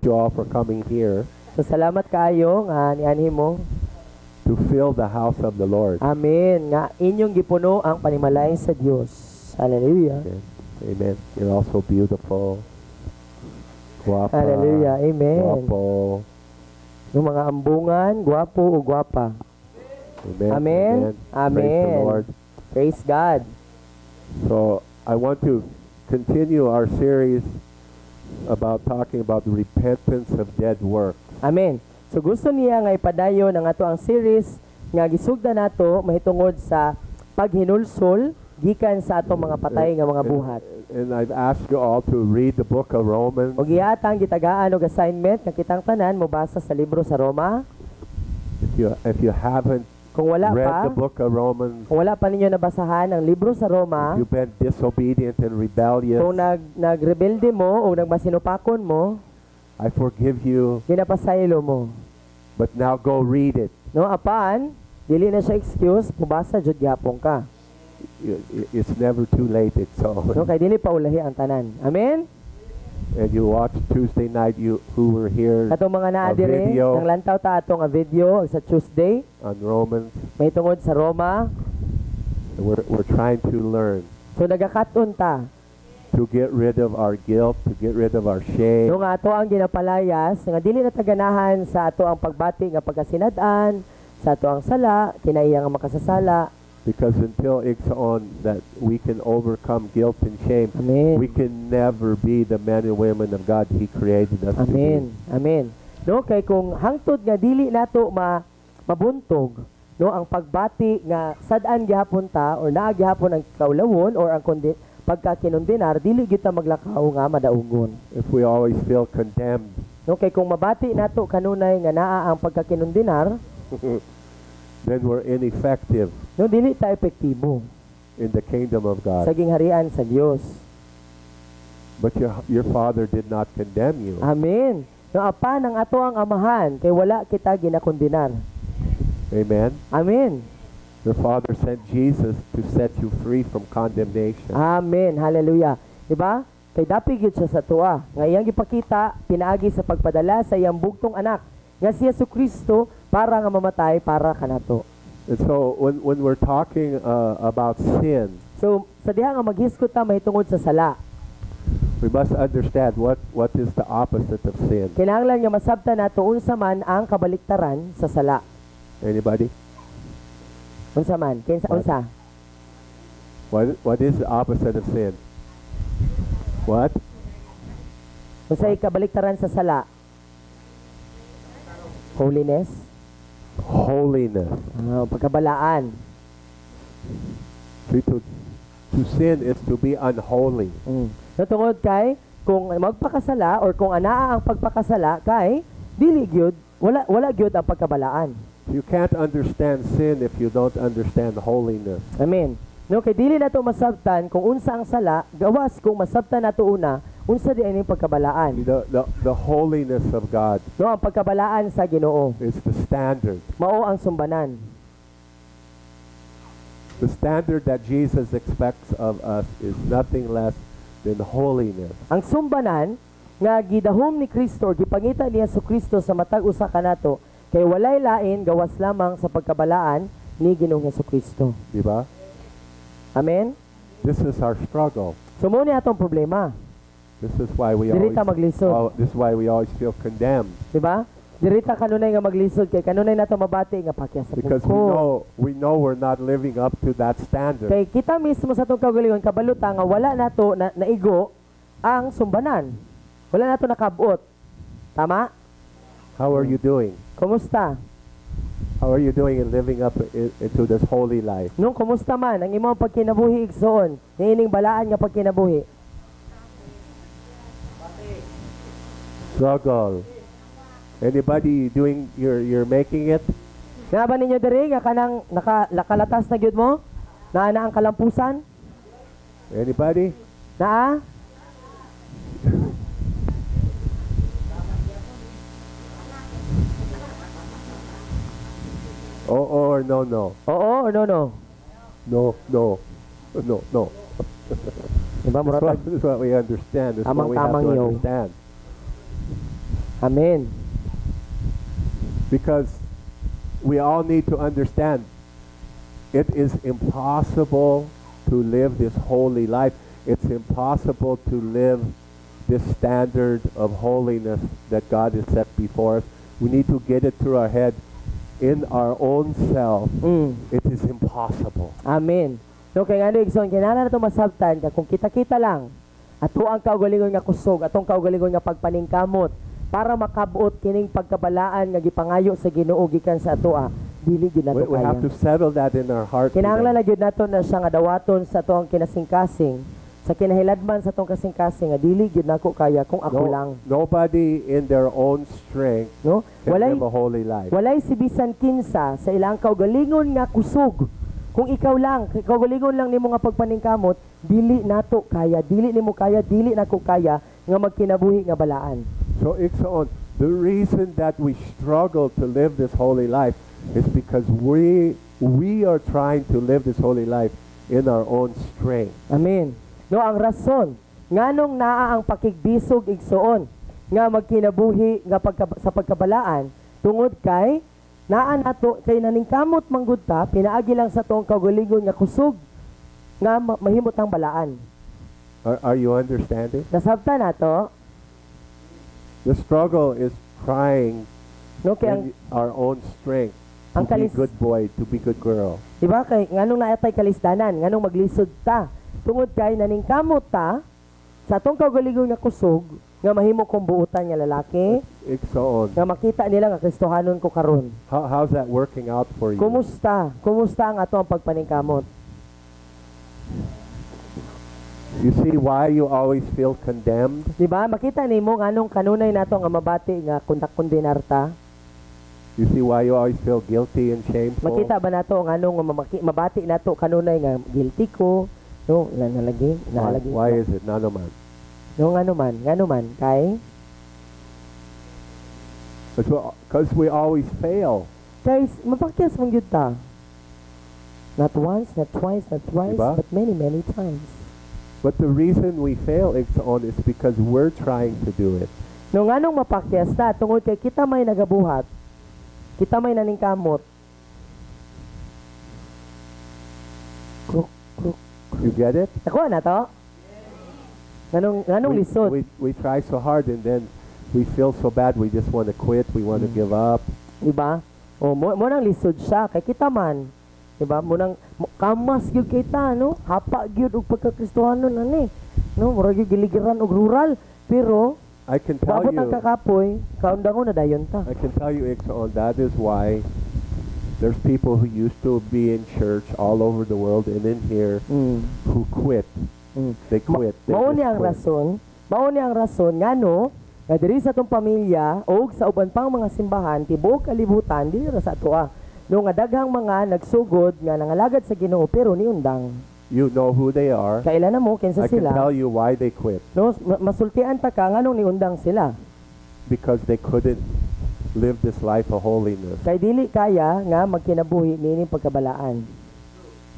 you all for coming here So salamat kaayo nga nianhi mo. to fill the house of the Lord. Amen. Nga inyong gipuno ang panimalay sa Dios. Hallelujah. Amen. Amen. You're also beautiful. Guapa. Hallelujah. Amen. Guapo. Yung mga ambungan, gwapo o gwapa. Amen. Amen. Praise the Amen. Lord. Praise God. So I want to continue our series about talking about the repentance of dead work. Amen. So gusto niya nga ipadayon ang ato ang series nga gisugda nato mahitungod sa paghinulsol gikan sa atong mga patay nga mga buhat. And I've asked you all to read the book of Romans. Og gihatang gitagaan og assignment nga kitang tanan mobasa sa libro sa Roma. If you haven't Kung wala read pa, the book of Romans, kung wala pa ninyo nabasahan ang libro sa Roma, you've been disobedient and rebellious, kung nagrebelde mo o nagmasinupakon mo, I forgive you, ginapasaylo mo. but now go read it. No, apan, dili na siya excuse, mubasa jud gyapon ka. It's never too late. It's so. No, kay dili pa ulahi ang tanan. Amen. And you watch Tuesday night, you who were here Katong mga naa dire, video. nang lantaw ta atong a video sa Tuesday, on Romans. may tungod sa Roma. We're trying to learn So nagakaton ta. to get rid of our guilt, to get rid of our shame, No nga ato ang ginapalayas nga dili na taganahan sa ato ang pagbati nga pagkasinad-an, sa ato ang sala, kinaiya nga makasasala. because until it's on that we can overcome guilt and shame, Amen. we can never be the men and women of God He created us to Amen. be. Amen. No kay kung hangtod nga dili nato mabuntog no ang pagbati nga sad-an gihapon ta or naa gihapon ang kaulawon or ang pagkakinundinar dili gyud ta maglakaw nga madaungon. If we always feel condemned, No kay kung mabati nato kanunay nga naa ang pagkakinundinar, then we're ineffective no dili ta epektibo in the kingdom of sa God. gingharian sa Dios. But your Father did not condemn you. Amen. No apan ang ato ang amahan kay wala kita ginakondinar. Amen. Amen. Your Father sent Jesus to set you free from condemnation. Amen. Hallelujah. Diba? Kay dapig yun siya sa tuwa. Nga iyang ipakita, pinaagi sa pagpadala sa iyang bugtong anak. Nga si Jesucristo para nga mamatay para kanato. And so when we're talking about sin, So, sa diha nga maghiskot ta mahitungod sa sala. we must understand what is the opposite of sin. Kinahanglan nga masabtan nato unsa man ang kabaliktaran sa sala. Anybody? Unsa man? Kinsa unsa? What is the opposite of sin? What? Unsay kabaliktaran sa sala? Holiness. Holiness. Pagkabalaan. See, to sin is to be unholy. Natungod kay kung magpakasala or kung anaa ang pagpakasala kay dili gyud wala gyud ang pagkabalaan. You can't understand sin if you don't understand holiness. Amen. No kay dili nato masabtan kung unsa ang sala gawas kung masabtan nato una unsa di ining pagkabalaan. The holiness of God No ang pagkabalaan sa Ginoo is the standard. mao ang sumbanan. The standard that Jesus expects of us is nothing less than holiness. Ang sumbanan nga gidahom ni Kristo or gipangita ni Jesucristo sa matag usa kanato kay walay lain gawas lamang sa pagkabalaan ni Ginoong Jesucristo. Di ba? Amen. This is our struggle. So mo ni atong problema, This is why we Dili ta maglisod. this is why we always feel condemned, di ba? Dirita kanunay nga maglisod kay kanunay nato mabati nga pakya sa because pungko. we know we're not living up to that standard. Kay kita mismo sa atong kaugalingon kabaluta nga wala nato naigo ang sumbanan. Wala nato nakabot. Tama? How are you doing? Kumusta? How are you doing in living up into this holy life? Nung kumusta man ang imong pagkinabuhi igsoon, niining balaan nga pagkinabuhi. Struggle. Anybody doing you're making it? Nga ba ninyo diri nga kanang nakalatas na gyud mo? Naa na ang kalampusan? Anybody? Naa? Oh, or no. Oo or no? No. Diba, This is what we understand. This is what we have Tamang-tamang to yo. understand. Amen. Because we all need to understand it is impossible to live this holy life. It's impossible to live this standard of holiness that God has set before us. We need to get it through our head. In our own self, it is impossible. Amen. No, kay ano, Igsoon, kinahanglan nato masabtan ka kung kita-kita lang, ato ang kaugalingon nga kusog, atong kaugalingon nga pagpaningkamot, para makabuot kining pagkabalaan nga gipangayo sa Ginoo gikan sa atoa, dili gyud nato We have kaya. to settle that in our heart. Kinahanglan na gyud nato na siya nga dawaton sa atong kinasingkasing, sa kinahiladman sa atong kasing-kasing nga dili gyud nako kaya kung ako lang. Nobody in their own strength No? can Walay live a holy life. walay si bisan kinsa sa ilang kaugalingon nga kusog. Kung ikaw lang, kaugalingon lang nimo nga pagpaningkamot, dili nato kaya, dili nimo kaya, dili nako kaya nga magkinabuhi nga balaan. So, Iksaon, the reason that we struggle to live this holy life is because we are trying to live this holy life in our own strength. Amen. No, ang rason nganong naa ang pakigbisog igsoon nga magkinabuhi nga sa pagkabalaan tungod kay naa nato kay naningkamot manggud ta pinaagi lang sa tuong kaugalingon nga kusog nga mahimot ang balaan. Are you understanding? Nasabta nato, The struggle is trying no, kay ang, in our own strength to ang be kalis, good boy, to be good girl. diba kay nganong naatay kalisdanan, nganong maglisod ta tungod kay naningkamot ta sa atong kaugalingon nga kusog nga mahimo kong buutan nga lalaki Iksaon, nga makita nila nga Kristohanon ko karon. how's that working out for you? Kumusta? Kumusta ang ato ang pagpaningkamot? You see why you always feel condemned? Di ba? Makita nimo nganong kanunay nato nga mabati nga kondak-kondenar ta? You see why you always feel guilty and shameful? Makita ba nato nganong mabati nato kanunay nga guilty ko? No, nalagi. Why is it? Nano man. No, ngano man kay Because we always fail. guys, mapakyas man gyud ta. Not once, not twice, not thrice, Diba? but many, many times. But the reason we fail, Iksaon, is because we're trying to do it. No, nganong mapakyas ta tungod kay kita may nagabuhat. Kita may naningkamot. Kruk, kruk. You get it? Ako na to? Nganong lisod? We try so hard and then we feel so bad we just want to quit, we want to give up. Diba? O mo nang lisod siya kay kita man. Diba? Mo nang kamas gyud kita, no? Hapa gyud og pagkakristohanon ani. No, mura gyud giligiran og rural, pero I can tell babot ang you, kakapoy, kaundangon na dayon ta. I can tell you, Iksaon, that is why there's people who used to be in church all over the world and in here who quit. They quit. They Mao just ni ang quit. rason, mao ni ang rason ngano nga diri sa atong pamilya o sa uban pang mga simbahan tibuok kalibutan dili ra sa atoa. No nga daghang mga nagsugod nga nangalagad sa Ginoo pero niundang. You know who they are. Kailan na mo kinsa I can sila? tell you why they quit. No, masultian ta ka nganong niundang sila. Because they couldn't live this life of holiness. Kay dili kaya nga magkinabuhi niini pagkabalaan.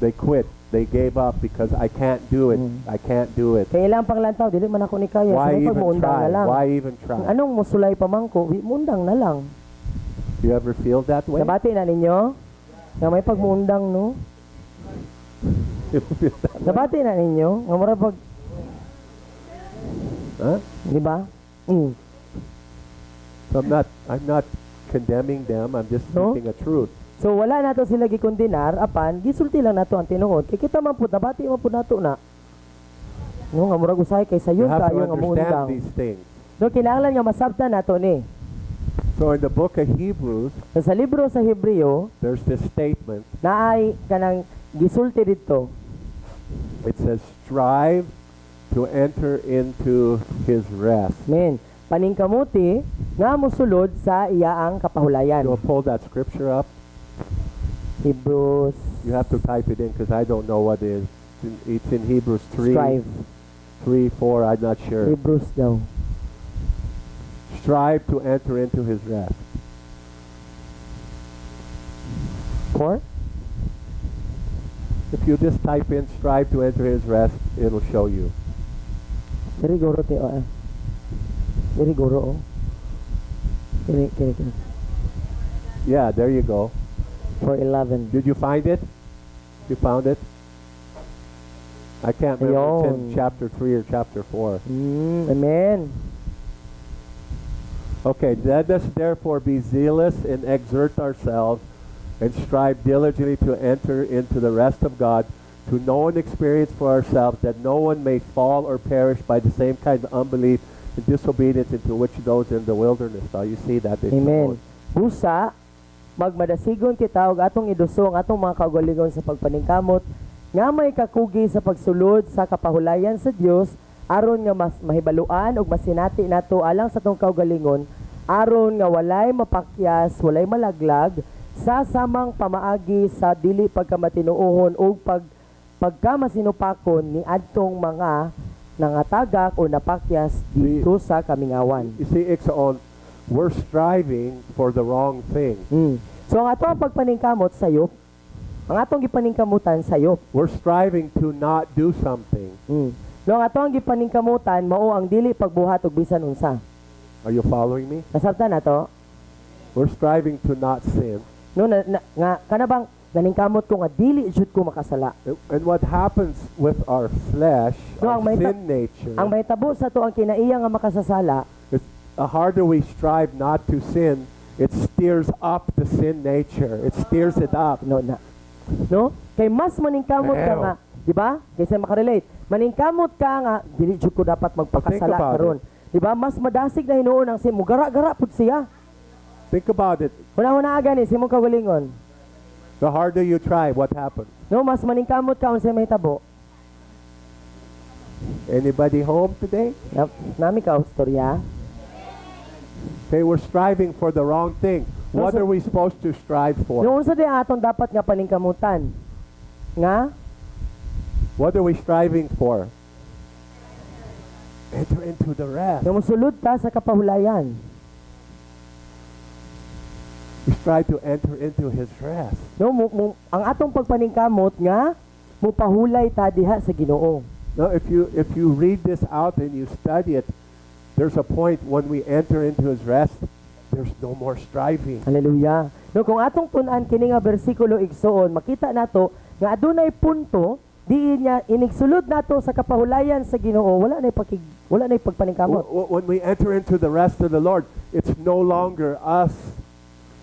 They quit. They gave up because I can't do it. I can't do it. Kay ilang panglantaw dili man ako ni kaya Why sa even pagmuundang try? na lang. Why even try? Anong musulay pa man ko, muundang na lang. You ever feel that way? Nabati na ninyo? Nga may pagmuundang no? You feel that way? Nabati na ninyo? Nga mura pag, Huh? di ba? So I'm not condemning them. I'm just No? speaking a truth. So wala nato sila gikondenar apan gisulti lang nato ang tinuod kay kita man pud nabati man pud nato na. No nga murag usahay kay You sayon have to kayo nga understand muundang. these things. No kinahanglan nga masabtan nato ni. So in the book of Hebrews, So, sa libro sa Hebreo there's this statement. naay kanang gisulti didto. It says, strive to enter into his rest. Men, paningkamuti nga mosulod sa iyaang kapahulayan. You'll pull that scripture up. Hebrews You have to type it in because I don't know what it is. It's in Hebrews 3, strive. 3, 4, I'm not sure. Hebrews daw. Strive to enter into his rest. 4? If you just type in strive to enter his rest, it'll show you. Diri goro te Diri goro oh. Kini. Yeah, there you go. 4:11. Did you find it? You found it? I can't remember if it's in Ayun. chapter 3 or chapter 4. Amen. Okay, let us therefore be zealous and exert ourselves and strive diligently to enter into the rest of God, to know and experience for ourselves that no one may fall or perish by the same kind of unbelief and disobedience into which those in the wilderness. Now you see that. It's Amen. Busa, magmadasigon kita og atong idusong atong mga kaugalingon sa pagpaningkamot nga may kakugi sa pagsulod sa kapahulayan sa Dios aron nga mas mahibaluan ug masinati nato alang sa atong kaugalingon aron nga walay mapakyas, walay malaglag sa samang pamaagi sa dili pagkamatinuohon ug pagkamasinupakon ni adtong mga nangatagak o napakyas dito sa kamingawan. You see, Ixon, we're striving for the wrong thing. So ang atong pagpaningkamot sayop, ang atong gipaningkamutan sayop. We're striving to not do something. No, ang atong gipaningkamutan mao ang dili pagbuhat og bisan unsa. Are you following me? Nasabtan nato? We're striving to not sin. No, nga kanabang naningkamot ko nga dili jud ko makasala. And what happens with our flesh, No, our ang sin nature, Ang mahitabo sa to ang kinaiya nga makasasala, is the harder we strive not to sin, it steers up the sin nature. It steers it up. no? Kay mas maningkamot ka nga, di ba? Kasi makarelate. Maningkamot ka nga dili jud ko dapat magpakasala Think about karon. Di ba? Mas madasig na hinuon ang sin mo gara-gara pud siya. Think about it. Una-una gani simong kagalingon. The harder you try, what happens? No, mas maningkamot ka unsay mahitabo. Anybody home today? Nami ka istorya. Okay, we're striving for the wrong thing. What No, so- are we supposed to strive for? Yung unsa di aton dapat nga paningkamutan? Nga What are we striving for? Enter into the rest. nga mosulod ta sa kapahulayan. We strive to enter into His rest. No, ang atong pagpaningkamot nga mupahulay ta diha sa Ginoo. Now, if you read this out and you study it, there's a point when we enter into His rest, there's no more striving. Hallelujah. No, kung atong tun-an kini nga bersikulo igsoon, makita nato nga adunay punto diin niya inigsulod nato sa kapahulayan sa Ginoo, wala nay pagpaningkamot. When we enter into the rest of the Lord, it's no longer us.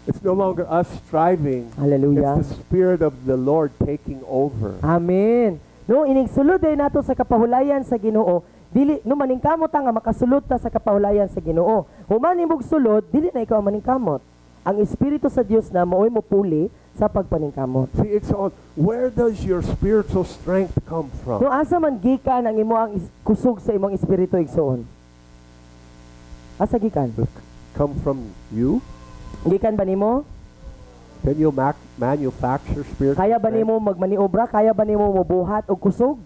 It's no longer us striving. Hallelujah. It's the Spirit of the Lord taking over. Amen. No, inigsulod din nato sa kapahulayan sa Ginoo. Dili no maningkamot ta nga makasulod ta sa kapahulayan sa Ginoo. Human imong sulod, dili na ikaw maningkamot. Ang Espiritu sa Dios na maoy mopuli sa pagpaningkamot. See, it's on. Where does your spiritual strength come No from? asa man gikan ang imo ang kusog sa imong espiritu igsoon? Asa gikan? Come from you? Gikan ba nimo? Can you manufacture spiritual Kaya ba strength? nimo magmaniobra? Kaya ba nimo mobuhat og kusog?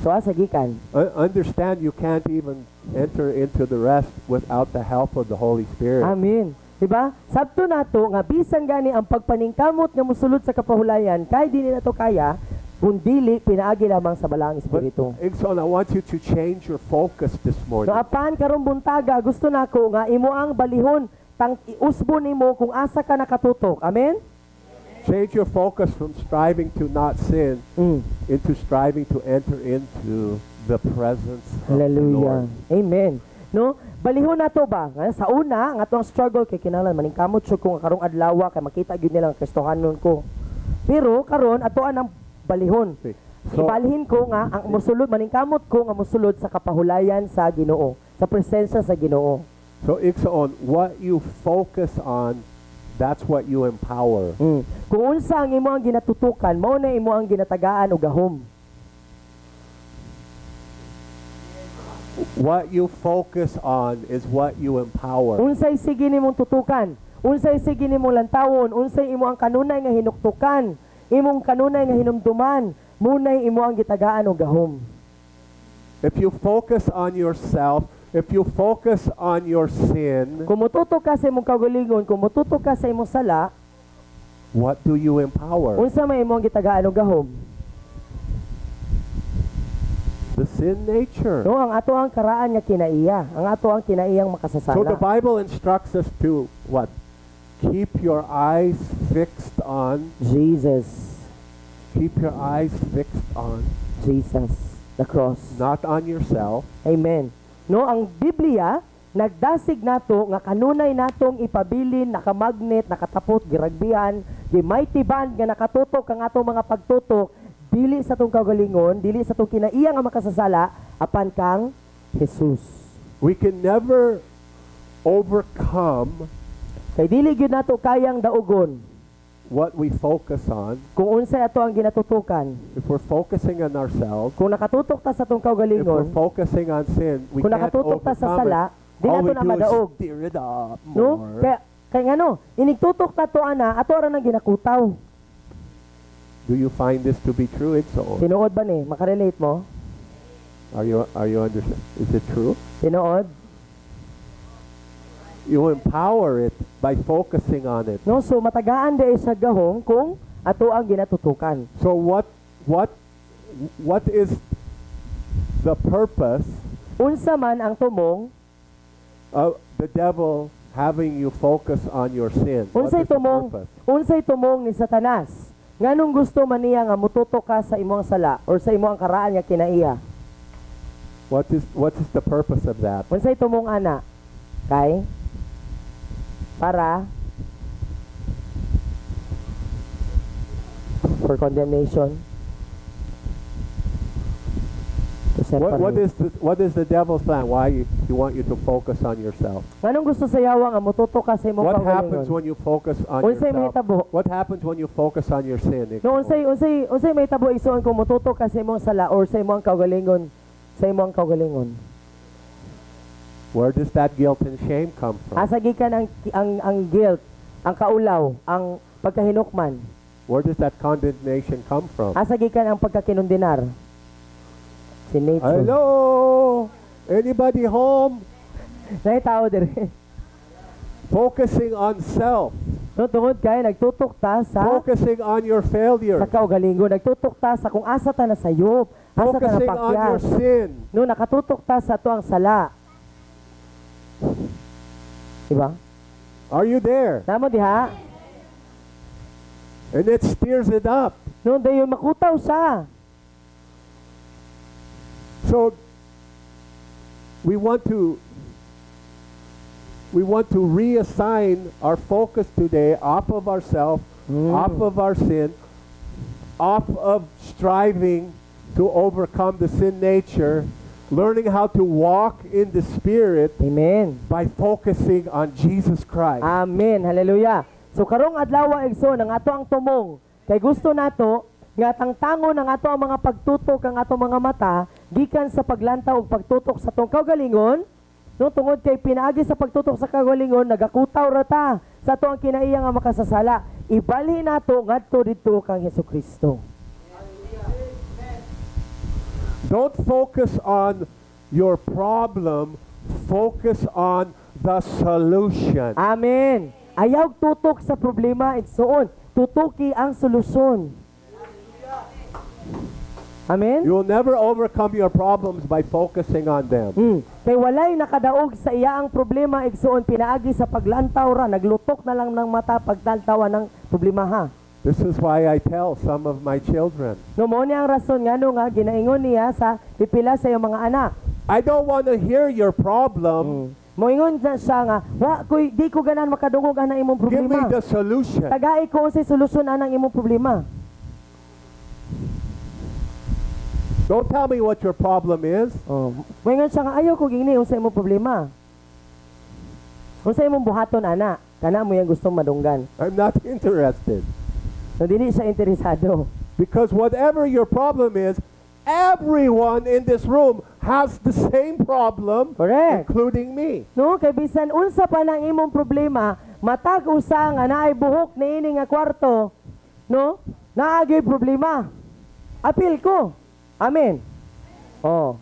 So asa gikan? Understand you can't even enter into the rest without the help of the Holy Spirit. Amen. Diba? Sabto nato nga bisan gani ang pagpaningkamot nga mosulod sa kapahulayan kay dili nato kaya kung dili pinaagi lamang sa balaang But, espiritu. Exxon, I want you to change your focus this No morning. apan karong buntaga gusto nako nga imo ang balihon tang iusbo nimo kung asa ka nakatutok. Amen? Change your focus from striving to not sin into striving to enter into the presence of the Hallelujah. Lord. Amen. No? Balihon nato ba? Nga, sa una, nga atong struggle kay kinahanglan maningkamot siya kung karong adlaw kay makita gyud nila ang Kristohanon ko. Pero karon atoan ang balihon. Okay. So, Ibalhin ko nga ang musulod maningkamot ko nga musulod sa kapahulayan sa Ginoo, sa presensya sa Ginoo. so Exxon, what you focus on, that's what you empower. Kung unsa ang imo ang ginatutukan, mao na imo ang ginatagaan og gahom. What you focus on is what you empower. Unsay sige nimong tutukan, unsay sige nimong lantawon, unsay imo ang kanunay nga hinuktukan, imong kanunay nga hinumduman, munay imo ang gitagaan og gahom. If you focus on yourself, if you focus on your sin, Kung mututo ka sa imong kaugalingon, kung mututo ka sa imong sala, what do you empower? unsa may imo ang gitagaan og gahom? The sin nature. No, ang ato ang karaan nga kinaiya, ang ato ang kinaiyang So the makasasala. Bible instructs us to what? Keep your eyes fixed on, Jesus, keep your eyes fixed on, Jesus, the cross. not on yourself. Amen. No, ang Biblia nagdasig nato nga kanunay natong ipabilin, nakamagnet, nakatapot, giragbihan, mighty band nga nakatutok ang atong mga pagtutok dili sa tong kaugalingon, dili sa tong kinaiya nga makasasala apan kang Jesus. We can never overcome Kay dili gyud nato kayang daugon what we focus on. kung unsay ato ang ginatutukan. If we're focusing on ourselves, Kung nakatutok ta sa tong if we're kaugalingon, focusing on sin, we kung can't nakatutok ta sa overcome sala, it. di All nato we na do madaog. is stir it up No? more. Kaya ngano, inigtutok ta to ana, ato ra nang ginakutaw. Do you find this to be true? It's so. Tinuod ba ni? Makarelate mo? Are you understand? Is it true? Tinuod? You empower it by focusing on it. No, so matagaan di sa gahong kung ato ang ginatutukan. So what is the purpose Unsa man ang tumong, of the devil having you focus on your sin? What unsay is the tumong, purpose? unsay tumong ni Satanas? Nganong gusto man niya nga mututok ka sa imong sala or sa imong karaan nga kinaiya? What is the purpose of that? Unsay tumong ana? Kay para for condemnation. To What is the devil's plan? Why he want you to focus on yourself? Nganong gusto sa yawa nga mututok ka sa imong What happens kaugalingon? when you focus on Unsay yourself? mahitabo? What happens when you focus on your sin? No, unsay may tabo igsoon kung mututok ka sa imong sala or sa imong kaugalingon, sa imong kaugalingon. Where does that guilt and shame come from? Asa gikan ang guilt, ang kaulaw, ang pagkahinukman. Where does that condemnation come from? Asa gikan ang pagkakinundinar. Si nature. Hello? Anybody home? Nay tao dire. Focusing on self. No, tungod kay nagtutok ta sa Focusing on your failure. kaugalingon, nagtutok ta sa kung asa ta nasayop, asa ta Focusing on your napakyas. sin. No, nakatutok ta sa tuang sala. Diba? Are you there? Namo diha? And it steers it up. No, dayon makutaw sa. So we want to reassign our focus today off of ourselves, off of our sin, off of striving to overcome the sin nature, learning how to walk in the Spirit Amen. by focusing on Jesus Christ. Amen. Hallelujah. So karong adlaw igsoon ang ato ang tumong kay gusto nato nga tangtangon ang ato ang mga pagtutok ang ato mga mata gikan sa paglantaw ug pagtutok sa tong kaugalingon. No, tungod kay pinaagi sa pagtutok sa kaugalingon nagakutaw ra ta sa ato ang kinaiya nga makasasala. Ibali nato ngadto didto kang Hesukristo. Don't focus on your problem, focus on the solution. Amen. Ayaw tutok sa problema igsoon, tutuki ang solusyon. Amen. You will never overcome your problems by focusing on them. Kay walay nakadaog sa iya ang problema igsoon pinaagi sa paglantaw ra naglutok na lang ng mata paglantawa ng problema ha. This is why I tell some of my children, No mo ni ang rason ngano nga ginaingon niya sa pipila sa iyong mga anak. I don't want to hear your problem. Moingon siya nga, wa koy di ko ganan makadungog ana imong Give me problema. the solution. Tagai ko unsay solusyon anang imong problema. Don't tell me what your problem is. Moingon siya nga ayaw ko gini unsay imong problema. Unsay imong buhaton ana? Kana mo yang gustong madunggan. I'm not interested. No dili siya interesado. Because whatever your problem is, everyone in this room has the same problem, Correct. including me. No, kay bisan unsa pa nang imong problema, matag usa nga naay buhok niini nga kwarto, no? Naagay problema. Apil ko. Amen. Oh.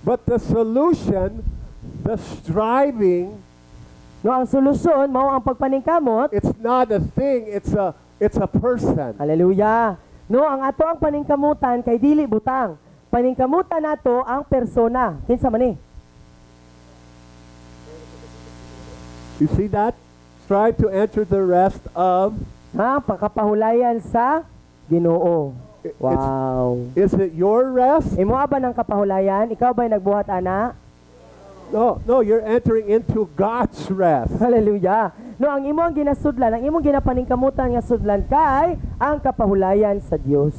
But the solution, the striving, No, ang solusyon mao ang pagpaningkamot. it's not a thing, it's a person. Hallelujah. No, ang ato ang paningkamutan kay dili butang. paningkamutan nato ang persona. Kinsa man ni? You see that? Strive to enter the rest of. Ha, pakapahulayan sa Ginoo. It's- Wow. Is it your rest? Imo ba ng kapahulayan? Ikaw ba'y nagbuhat ana? No, you're entering into God's rest. Hallelujah. No, ang imong ginasudlan, ang imong ginapaningkamutan nga sudlan kay ang kapahulayan sa Dios.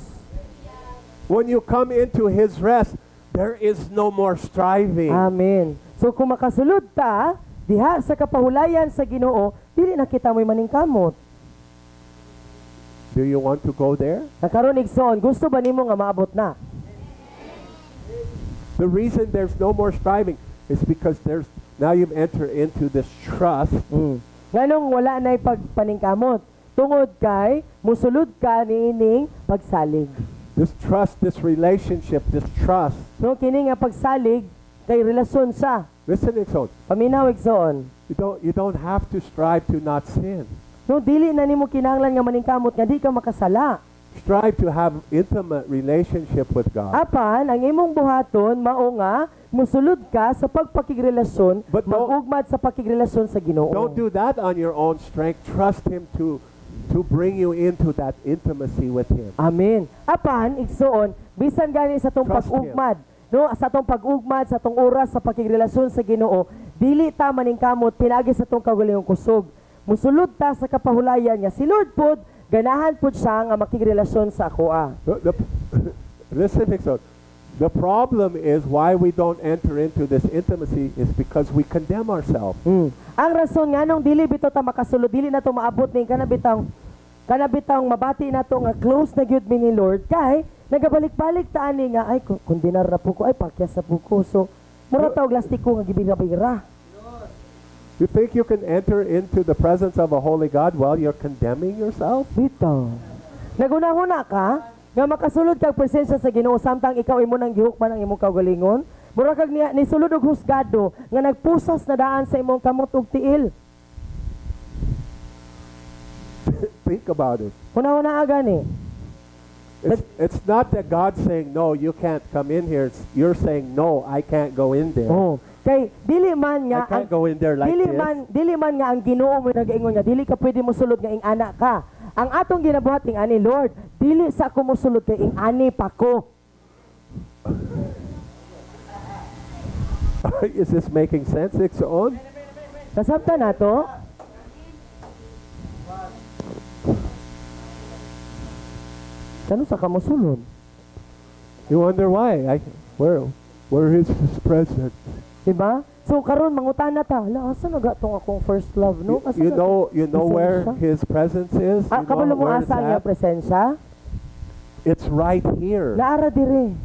When you come into His rest, there is no more striving. Amen. So kung makasulod ta diha sa kapahulayan sa Ginoo, dili na kita mo'y maningkamot. Do you want to go there? Nakaroon igsoon, gusto ba nimo nga maabot na? The reason there's no more striving is because now you've entered into this trust. Nganong wala na'y pagpaningkamot? Tungod kay musulod ka niining pagsalig. This trust, this relationship, this trust. No, kini nga pagsalig kay relasyon sa. Listen, Exxon. Paminaw igsoon. You don't have to strive to not sin. No, dili na nimo kinahanglan nga maningkamot nga di ka makasala. Strive to have intimate relationship with God. Apan ang imong buhaton mao nga musulod ka sa pagpakigrelasyon, But don't- mag-ugmad sa pakigrelasyon sa Ginoo. Don't do that on your own strength. Trust Him to bring you into that intimacy with Him. Amen. Apan igsoon, bisan gani sa tong Trust pag-ugmad, no, sa tong pag-ugmad sa tong oras sa pakigrelasyon sa Ginoo, dili ta maningkamot pinagi sa tong kagulingong kusog. Musulod ta sa kapahulayan nga si Lord pod ganahan pod siya nga makigrelasyon sa akoa. Listen, Exxon. The problem is why we don't enter into this intimacy is because we condemn ourselves. Ang rason nga nung dili bitaw ta makasulod, dili na to maabot ning kanabitang mabati na to nga close na gyud mi ni Lord kay nagabalik-balik ta ani nga ay kondinar na po ko, ay pakyas na po ko. So mura ta og lastiko nga gibira-bira. You think you can enter into the presence of a holy God while you're condemning yourself? Bitaw. Naguna-huna ka nga makasulod kag presensya sa Ginoo samtang ikaw imo nang gihukman ang imong kaugalingon. Mura kag ni sulod og husgado nga nagpusas na daan sa imong kamot ug tiil. Think about it. Una-una gani. It's not that God's saying, no, you can't come in here. You're saying, no, I can't go in there. Oh, kay dili man I nga can't go in there like dili this. man nga ang Ginoo mo nag-ingon nga dili ka pwede mosulod nga ing anak ka. Ang atong ginabuhat ing ani Lord, dili sa ako mosulod kay ing ani pa ko. Is this making sense, Exxon? Nasabtan nato? Kano sa ka mosulod? You wonder why? Where is His presence? Diba? So karon mangutana ta, hala asa nagatong akong first love no? Asa You know where presensya? His presence is? You know kabalo mo where it's asa ang at? iyang presensya? It's right here. Naara dire.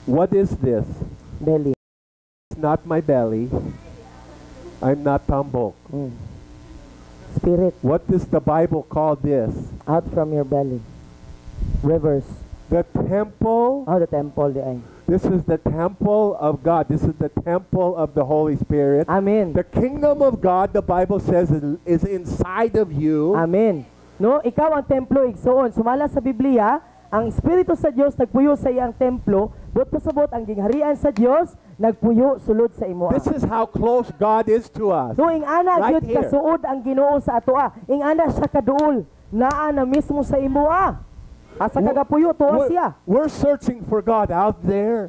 What is this? Belly. It's not my belly. I'm not tambok. Spirit What does the Bible call this? out from your belly. Rivers. The temple. Oh, the temple di ay. This is the temple of God. This is the temple of the Holy Spirit. Amen. The kingdom of God, the Bible says, is inside of you. Amen. No, ikaw ang templo igsoon. Sumala sa Biblia, ang Espiritu sa Dios nagpuyo sa iyang templo, but pasabot ang gingharian sa Dios nagpuyo sulod sa imo. This is how close God is to us. No, ing ana Right gyud here. kasuod ang Ginoo sa atoa. Ing ana siya kaduol naa na mismo sa imo asa kagapuyo tuwa siya. We're searching for God out there.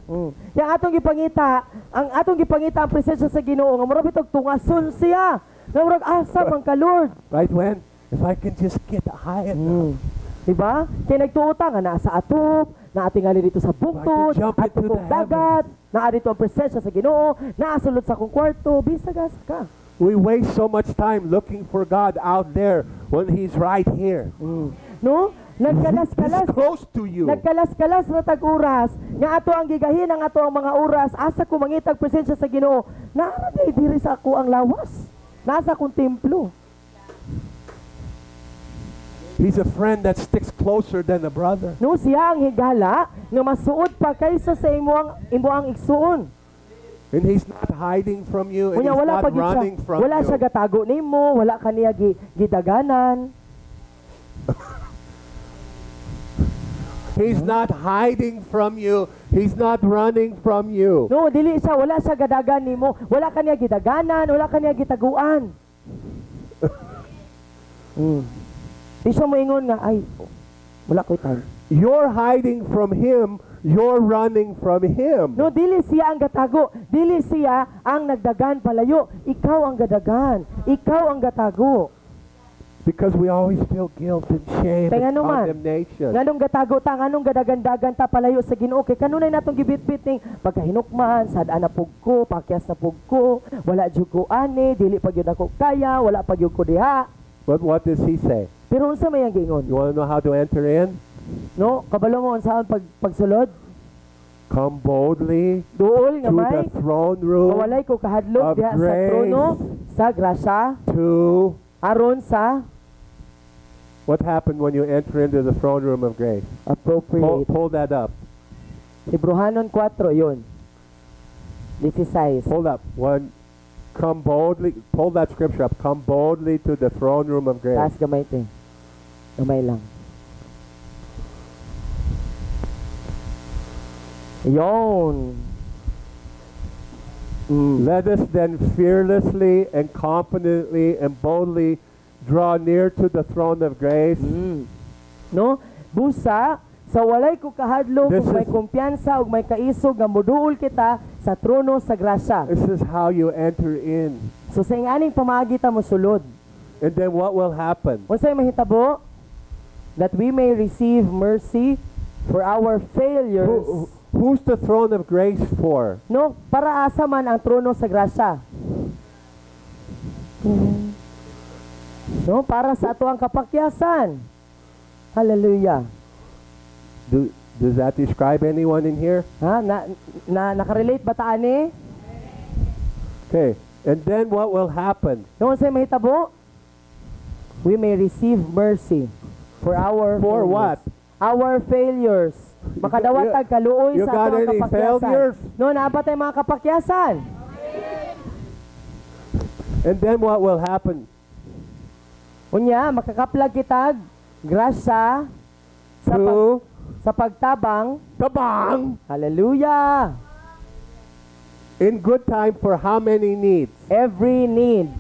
Yang atong gipangita, ang presensya sa Ginoo nga murag bitog tungason siya. Nga murag asa man ka Lord. Right when? If I can just get high enough. Diba? Kaya nagtuota nga naa sa atop, naa tingali dito sa bungtod, I can jump at into the dagat, naa dito ang presensya sa Ginoo, naa sulod sa akong kwarto, bisagas ka. We waste so much time looking for God out there when He's right here. No? He's Nagkalas-kalas. close to you. Nagkalas-kalas na tag-uras, nga ato ang gigahin ang ato ang mga oras, asa ko mangitag presensya sa Ginoo, naa diri sa ako ang lawas. Nasa akong templo. He's a friend that sticks closer than a brother. No, siya ang higala nga masuod pa kaysa sa imuang igsuon. And He's not hiding from you, and Kunya He's wala not pa gid siya, running from wala you. siya gatago nimo, wala kaniya gidaganan. He's not hiding from you. He's not running from you. No, dili siya, wala siya gadagan nimo. Wala ka niya gidaganan, wala ka niya gitaguan. Di siya moingon nga, ay, wala ko'y time. You're hiding from Him. You're running from Him. No, dili siya ang gatago. Dili siya ang nagdagan palayo. Ikaw ang gadagan. Ikaw ang gatago. Because we always feel guilt and shame Kaya and naman, condemnation. nganong gatago ta, nganong gadagan-dagan ta palayo sa Ginoo kay kanunay natong gibitbit ning pagkahinukman, sad-an na pugko, pakyas na pugko, wala jud ko ani, dili pa gyud ako kaya, wala pa gyud ko diha. But what does He say? Pero unsa may ang giingon? You want to know how to enter in? No, kabalo mo unsaon pagsulod? Come boldly Duol nga to may the throne room mawalay ko kahadlok of diha sa grace. trono sa grasya to... aron sa What happened when you enter into the throne room of grace? appropriate. Pull that up. Hebrehanon 4 yun. 16. Hold up. Come boldly. Pull that scripture up. Come boldly to the throne room of grace. Taas gamay te. Gamay lang. Yon. Let us then fearlessly and confidently and boldly draw near to the throne of grace. No? Busa, sa walay ko kahadlok, This ug may is- kumpiyansa, ug may kaisog, nga muduol kita sa trono sa grasya. This is how you enter in. So sa inganing pamaagi ta mo sulod. And then what will happen? Unsay mahitabo? That we may receive mercy for our failures. Who's the throne of grace for? No? Para asa man ang trono sa grasya? No? Para sa ato ang kapakyasan. Hallelujah. Does that describe anyone in here? Ha? Nakarelate ba ta ani? Okay. And then what will happen? No unsay mahitabo? We may receive mercy for our For failures. what? Our failures. Makadawatag kaluoy You sa got ato ang any kapakyasan. failures? No, naapa tayo mga kapakyasan. And then what will happen? Unya, makakaplag kitag grasya To sa pagtabang. tabang Hallelujah. in good time for how many needs? Every need.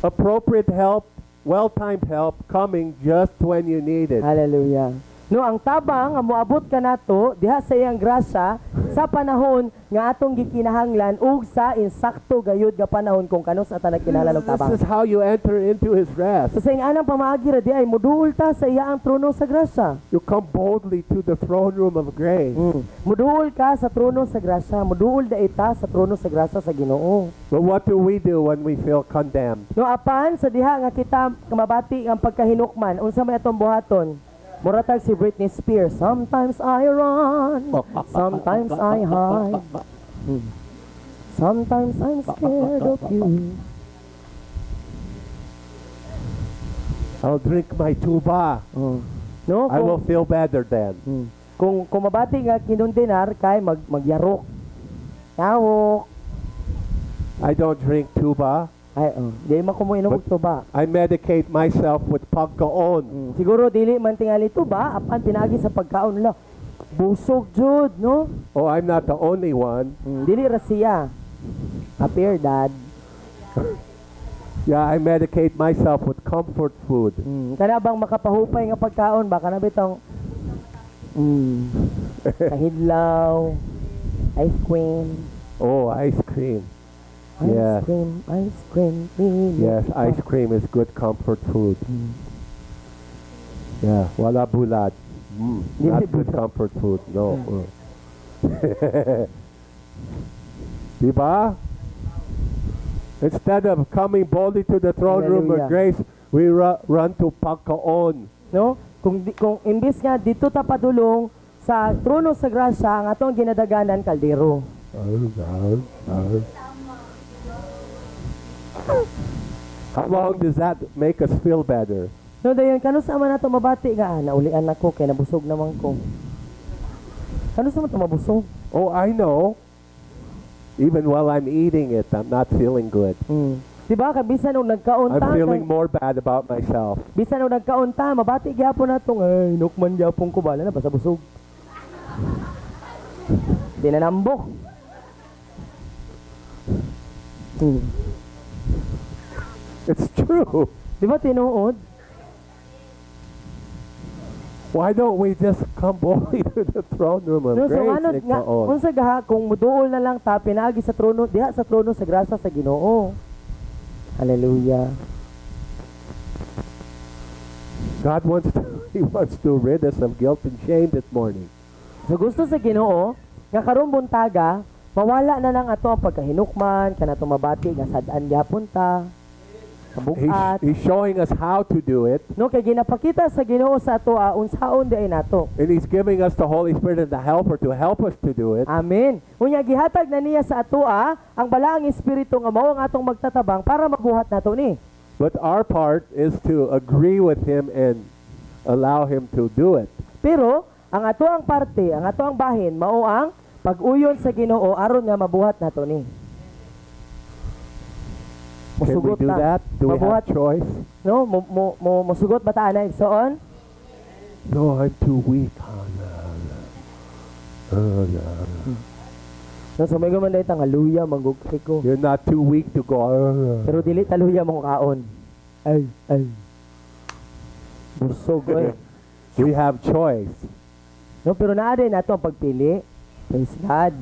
Appropriate help, well-timed help coming just when you need it. Hallelujah. No, ang tabang nga moabot ka nato diha sa iyang grasya sa panahon nga atong gikinahanglan ug sa insakto gayud nga panahon kung kanos ata nagkinahanglan og tabang. This is how you enter into His rest. So sa inganang pamaagi ra di ay muduol ta sa iya ang trono sa grasya. You come boldly to the throne room of grace. Muduol ka sa trono sa grasya, muduol daay ta sa trono sa grasya sa Ginoo. But what do we do when we feel condemned? No apan sa diha nga kita mabati ang pagkahinukman, unsa may atong buhaton? Muratag si Britney Spears, sometimes I run, sometimes I hide. Sometimes I'm scared of you. I'll drink my tuba. No, I will feel better then. kung mabati nga kinundinar kay magyarok. Yawok. I don't drink tuba. Ay, di man ko mo inom og tuba. I medicate myself with pagkaon. Siguro dili man tingali tuba, apan pinagi sa pagkaon la. Busog jud, no? Oh, I'm not the only one. Dili ra siya. Appear dad. Yeah, I medicate myself with comfort food. Kana bang makapahupay nga pagkaon ba kana bitong kahidlaw, ice cream. Oh, ice cream. Yes. Ice cream. Yes, ice cream is good comfort food. Yeah, wala bulad. Not good comfort food. No. Diba? Instead of coming boldly to the throne room of Hallelujah. grace, we run to pagkaon. No? Kung imbis nga dito ta padulong sa trono sa grasya ang atong ginadaganan kaldero. How long does that make us feel better? No, dayon kano sa man nato mabati nga naulian nako kay nabusog naman ko. Kano sa man to mabusog? Oh, I know. Even while I'm eating it, I'm not feeling good. Diba? Kay bisan nung nagkaunta. I'm feeling more bad about myself. Bisan nung nagkaunta, mabati gyapon natong ay nukman gyapon ko bala na basta busog. Di na nambok. It's true. Di ba tinuod? Why don't we just come boldly to the throne room of No, so grace? ano nga, unsa gaha kung muduol na lang ta pinaagi sa trono, diha sa trono sa grasa sa Ginoo. Hallelujah. God wants to, He wants to rid us of guilt and shame this morning. So gusto sa Ginoo nga karon buntaga mawala na lang ato ang pagkahinukman kanato mabati nga sad-an gyapon ta. Kabugat. He's showing us how to do it, No kay ginapakita sa Ginoo sa ato unsaon di ay nato. and He's giving us the Holy Spirit and the Helper to help us to do it. Amen. Unya gihatag na niya sa ato ang balaang espiritu nga mao ang atong magtatabang para mabuhat nato ni. But our part is to agree with Him and allow Him to do it. Pero ang ato ang parte, ang ato ang bahin mao ang pag-uyon sa Ginoo aron nga mabuhat nato ni. Can we Musugot do na. that? Do we Mabuhat. have choice? No, musugot ba ta na igsoon? No, I'm too weak. No, so may gumanday tang haluya manggugkay ko. You're not too weak to go. Pero dili taluya mo kaon. Ay. Busog oy. We have choice. No, pero naa din nato ang pagpili. Praise God.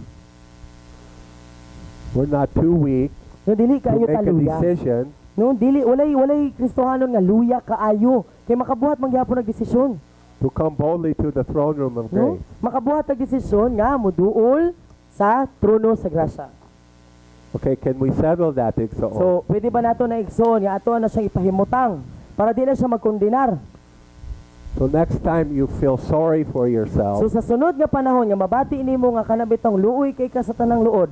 We're not too weak No, dili to kayo make a taluya. decision. No, dili walay Kristohanon nga luya kaayo. Kay makabuhat man gyapon ang desisyon. To come boldly to the throne room of No? grace. Makabuhat ang desisyon nga moduol sa trono sa grasya. Okay, can we settle that, Igsoon? So, pwede ba nato na igsoon nga ato na siyang ipahimutang para di na siya magkondenar. So next time you feel sorry for yourself, So sa sunod nga panahon nga mabati nimo nga kanabitong luoy kay ka sa tanang luod.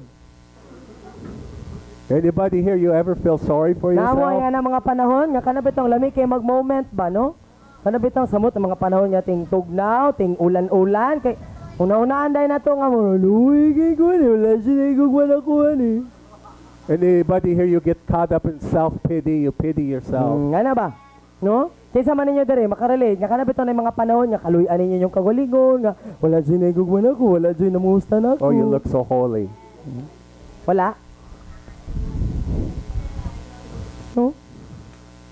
anybody here, you ever feel sorry for Namo yourself? nga na mga panahon nga kanabitong lami kay mag-moment ba no? Kanabitong samot ang mga panahon nga ting tugnaw, ting ulan-ulan kay una-unaan day nato nga mo luoy kay ko ni wala siya gugwan ako ani. Anybody here, you get caught up in self-pity, you pity yourself. Nga na ba? No? Kaysa man ninyo dere makarelate nga kanabitong na mga panahon nga kaluy-an ninyo yung kagalingon nga wala siya gugwan ako, wala siya namusta na ako. Oh, you look so holy. Wala. No?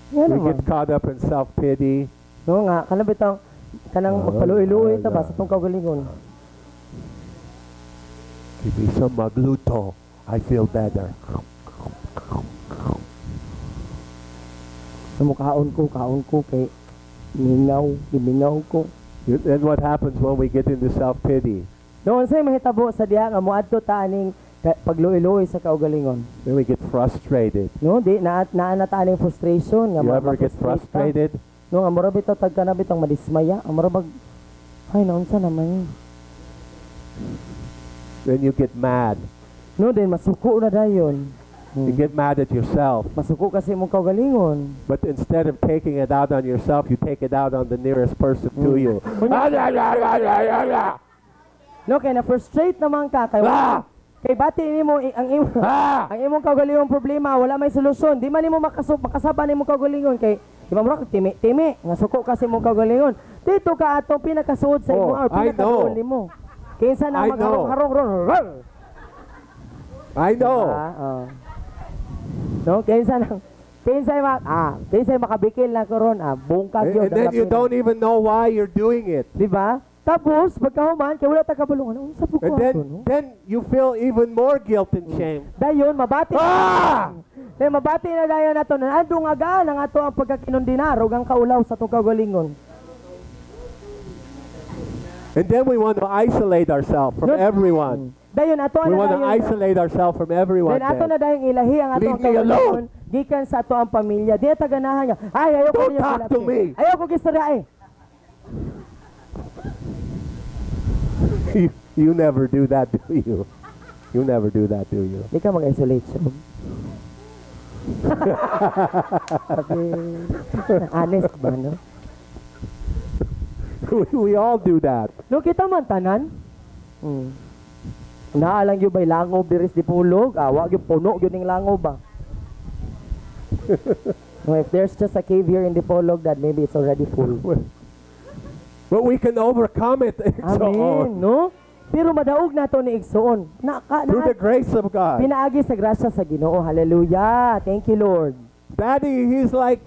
Nga We naman. get caught up in self-pity. No nga, kanabitang kanang magpaluoy-luoy ta ba sa tong kagalingon. Give me some magluto. I feel better. Kaon ko kay mingaw ko. Then what happens when we get into self-pity? Noon say mahitabo sa diha nga moadto ta aning pagluoy-luoy sa kaugalingon. Then we get frustrated. No, di na ta aning frustration nga You ever get ma-frustrate ka. frustrated? No, ang mura bitaw tagka na bitong madismaya. Ang mura bag ay naunsa naman. Then you get mad. No, din masuko na dayon. You get mad at yourself. Masuko kasi mong kaugalingon. But instead of taking it out on yourself, you take it out on the nearest person to you. No, kay na-frustrate naman ka. Kay, Ah! kay bati nimo ang imong kaugalingong problema, wala may solusyon. Di man nimo makasaba nimo kaugalingon kay di ba mura timi nga suko kasi imong kaugalingon. Dito ka atong pinakasuod sa imong Oh, I pinakaduol know. nimo. Kinsa na I magharong-harong ron. I know. No, kinsa makabikil na karon bungkag yun. And then you don't even know why you're doing it. Di ba? Tapos pagkahuman kay wala ta kabulungan. Unsa po ko And no? then you feel even more guilt and shame. Dayon mabati. Ah! Then mabati na dayon nato na ando nga gaan ang ato ang pagkakinundinar ug ang kaulaw sa tong kaugalingon. And then we want to isolate ourselves from No. everyone. Dayon ato We na want to dayon. isolate ourselves from everyone. Then ato na then. dayon ilahi ang ato Leave ang me alone. kaugalingon gikan sa ato ang pamilya. Di ta ganahan nga. Ay ayo ko Don't niyo talk to me. Ayo ko gistorya You never do that, do you? You never do that, do you? Di ka mag-isolate siya. Honest ba, no? We all do that. No, kita man tanan. Naalang yung bay langob diris di pulog. Wag yung puno yun yung langob ba. No, if there's just a cave here in Dipolog, that maybe it's already full. But we can overcome it. Amen, no? Pero madaog na to ni Igsoon. Through the grace of God. Pinaagi sa grasya sa Ginoo. Hallelujah. Thank you, Lord. Daddy, he's like,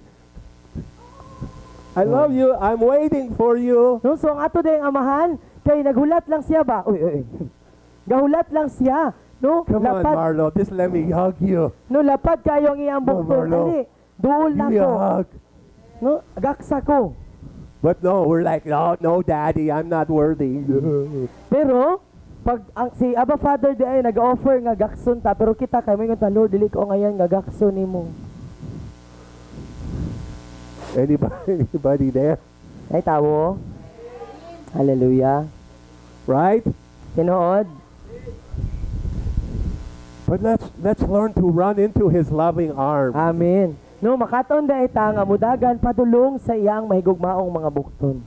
I love you. I'm waiting for you. No, so ang ato din amahan, kay naghulat lang siya ba? Uy. Gahulat lang siya. No, Come on, Marlo. Just let me hug you. No, lapad kayo ang iyang No, bukto. Marlo. Dali. Duol Give na me a ko. hug. No, gaksa ko. But no, we're like, no, Daddy, I'm not worthy. Pero, pag ang, si Abba Father di ay nag-offer nga gakson ta, pero kita kay may ta, Lord, dili ko ngayon nga gakson nimo. Anybody there? Ay tawo. Hallelujah. Right? Tinuod. But let's learn to run into His loving arms. Amen. No, makaton da ita nga mudagan padulong sa iyang mahigugmaong mga bukton.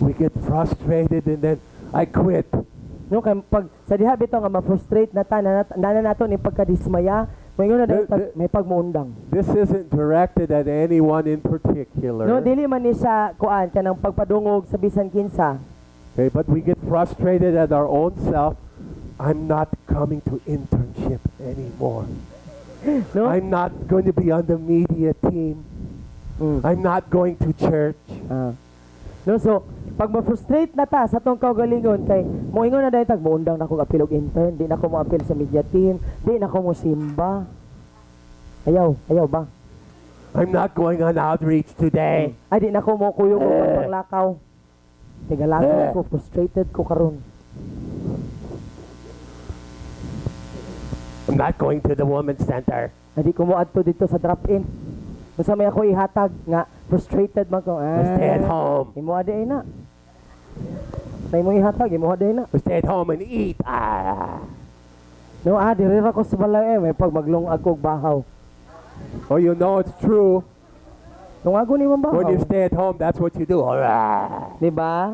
We get frustrated and then I quit. No, kay pag sa diha bitaw nga ma-frustrate na ta na nato ni pagkadismaya, moingon na dayon may pagmuundang. This isn't directed at anyone in particular. No, dili man ni sa kuan kanang pagpadungog sa bisan kinsa. Okay, but we get frustrated at our own self. I'm not coming to internship anymore. No? I'm not going to be on the media team. I'm not going to church. No, so pag ma-frustrate na ta sa tong kaugalingon kay moingon na dayon tag muundang nako apilog intern, di na ko mo apil sa media team, di na ko mo simba. Ayaw ba? I'm not going on outreach today. Ay di na ko mo kuyog og panglakaw. Tigalakaw ko, frustrated ko karon. I'm not going to the women's center. Ay di ko mo adto dito sa drop-in. Unsa may ako ihatag nga frustrated man ko. Stay at home. Imo adi na. May mo ihatag, imo adi na. Stay at home and eat. No, diri ra ko sa balay may pag maglungag kog bahaw. Oh, you know it's true. Lungago ni mo bahaw. When you stay at home, that's what you do. Di ba?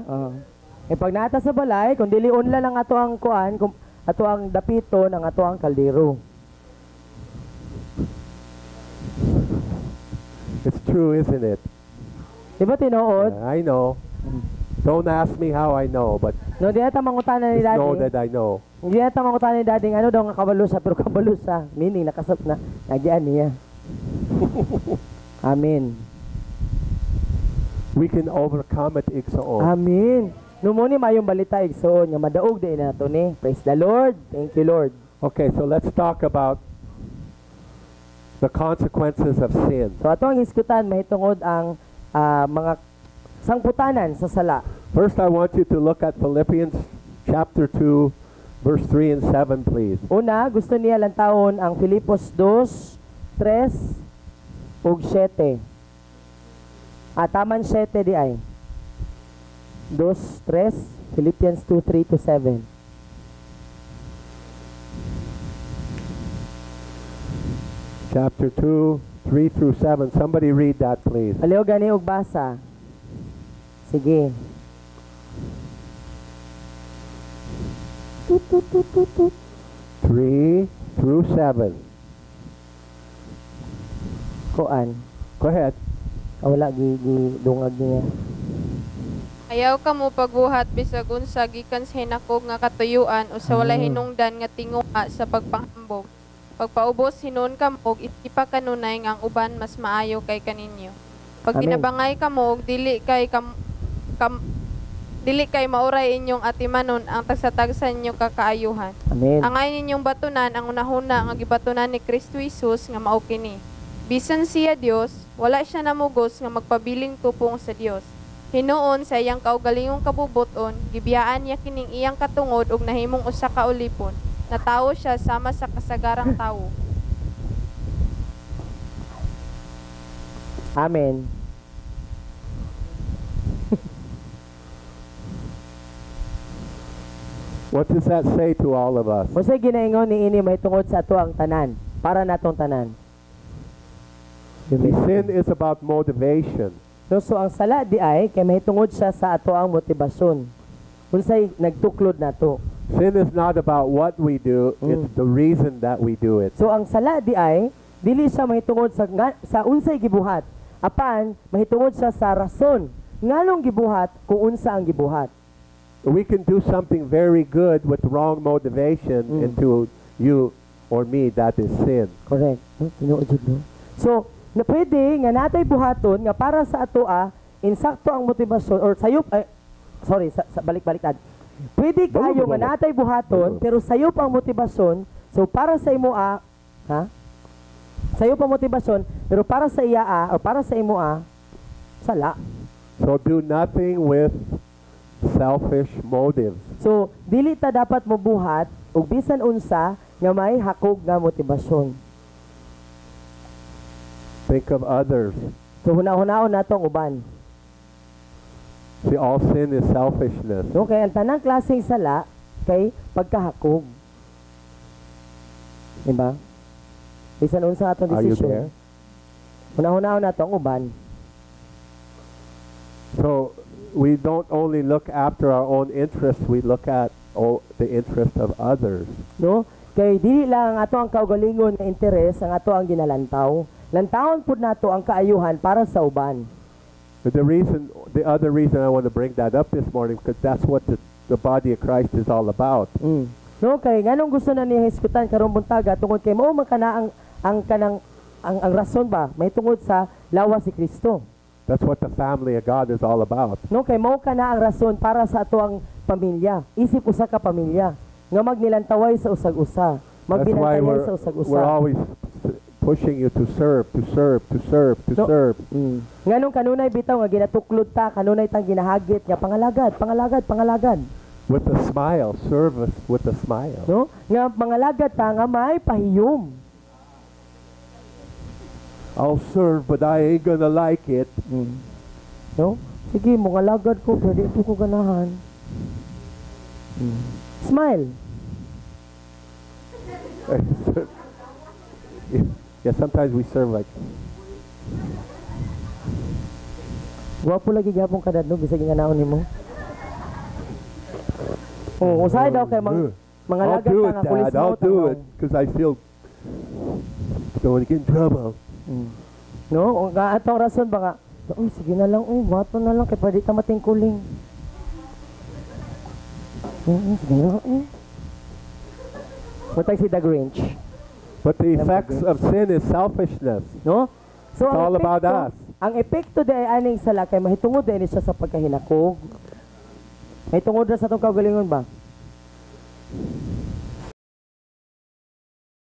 Pag nata sa balay, kung dili unla lang ato ang kuan, ato ang dapiton, ang ato ang kaldero. It's true, isn't it? Di ba tinuod? I know. Don't ask me how I know, but No, di ata mangutana ni just know daddy. that I know. Di ata mangutana ni daddy, ano daw nga kabalusa, pero kabalusa. Meaning, nakasap na. Nagyan niya. Amen. We can overcome it, Igsoon. Amen. Numuni mayong balita igsoon nga madaog din nato ni. Praise the Lord. Thank you, Lord. Okay, so let's talk about the consequences of sin. So ato ang iskutan mahitungod ang mga sangputanan sa sala. First, I want you to look at Philippians chapter 2, verse 3 and 7, please. Una, gusto niya lang taon ang Filipos 2, 3 ug 7. Taman 7 di ay. 2, 3, Philippians 2, 3 to 7. Chapter 2, 3 through 7. Somebody read that, please. Aliw gani og basa. Sige. 3 through 7. Kuan. Go ahead. Wala dungag niya. Ayaw ka mo pagbuhat bisag unsa gikan sa hinakog nga katuyuan o sa wala hinungdan nga tinguha sa pagpanghambog. Pagpaubos hinon ka mo isipa kanunay nga ang uban mas maayo kay kaninyo. Pag Amen. ginabangay ka mo og dili kay mauray inyong atimanon ang tagsatagsan ninyo kakaayuhan. Amen. Angay ninyong batunan ang unahuna nga gibatunan ni Kristo Jesus nga mao kini. Bisan siya Dios, wala siya namugos nga magpabiling tupong sa Dios. Hinuon sa iyang kaugalingong kabubuton, gibiyaan niya kining iyang katungod ug nahimong usa ka ulipon. Natawo siya sama sa kasagarang tawo. Amen. What does that say to all of us? Unsay ginaingon ni ini mahitungod sa ato ang tanan, para natong tanan. Sin is about motivation. So ang sala di ay kay mahitungod siya sa ato ang motibasyon. Unsay nagtuklod nato. Sin is not about what we do, it's the reason that we do it. So ang sala di ay dili siya mahitungod sa unsay gibuhat, apan mahitungod siya sa rason nganong gibuhat kung unsa ang gibuhat. We can do something very good with wrong motivation, and to you or me, that is sin. Correct. No? Tinuod jud, no? So, na pwede nga natay buhaton nga para sa atoa insakto ang motibasyon or sayop balik-baliktad. Pwede kayo nga natay buhaton pero sayop ang motibasyon. So para sa imo sayop ang motibasyon pero para sa iya o para sa imo sala. So do nothing with selfish motives. So dili ta dapat mobuhat og bisan unsa nga may hakog nga motibasyon. Think of others. So huna-hunaon natong uban. See, all sin is selfishness. Okay, ang tanang klaseng sala kay pagkahakog. Diba? Bisan unsa atong Are you desisyon. there? Huna-hunaon natong uban. So we don't only look after our own interests, we look at the interest of others. No? Kay dili lang ato ang kaugalingon nga interes ang ato ang ginalantaw. Lantawon pud nato ang kaayuhan para sa uban. But the other reason I want to bring that up this morning, because that's what the body of Christ is all about. No, kay nganong gusto na niya hiskutan karong buntaga tungod kay mao man kana ang rason ba may tungod sa lawas si Kristo. That's what the family of God is all about. No, kay mao kana ang rason para sa ato ang pamilya. Isip usa ka pamilya nga magnilantaway sa usag-usa. That's why Magbinantayan sa usag-usa. we're always pushing you to serve. Nganong kanunay bitaw nga ginatuklod ta, kanunay tang ginahagit nga pangalagad. With a smile, service with a smile. No? Nga pangalagad ta nga may pahiyom. I'll serve, but I ain't gonna like it. No? Sige, mga lagad ko, pero di ko ganahan. Smile. Yeah, sometimes we serve like, Gwapo lagi gyapon kadad no, bisag nga naon nimo. Oh, usahay daw kay mga I'll lagad do ta it, nga kulis Dad. I'll mo do it, because I feel don't want to get in trouble. No, nga atong rason ba nga, uy, sige na lang, uy, wato na lang, kaya pwede ta matingkuling. Sige na, Matay si The Grinch. But the effects of sin is selfishness. No? So, It's all about us. Ang epekto di ay aning sala, kay mahitungod din siya sa pagkahinakog. Mahitungod na sa itong kagalingon ba?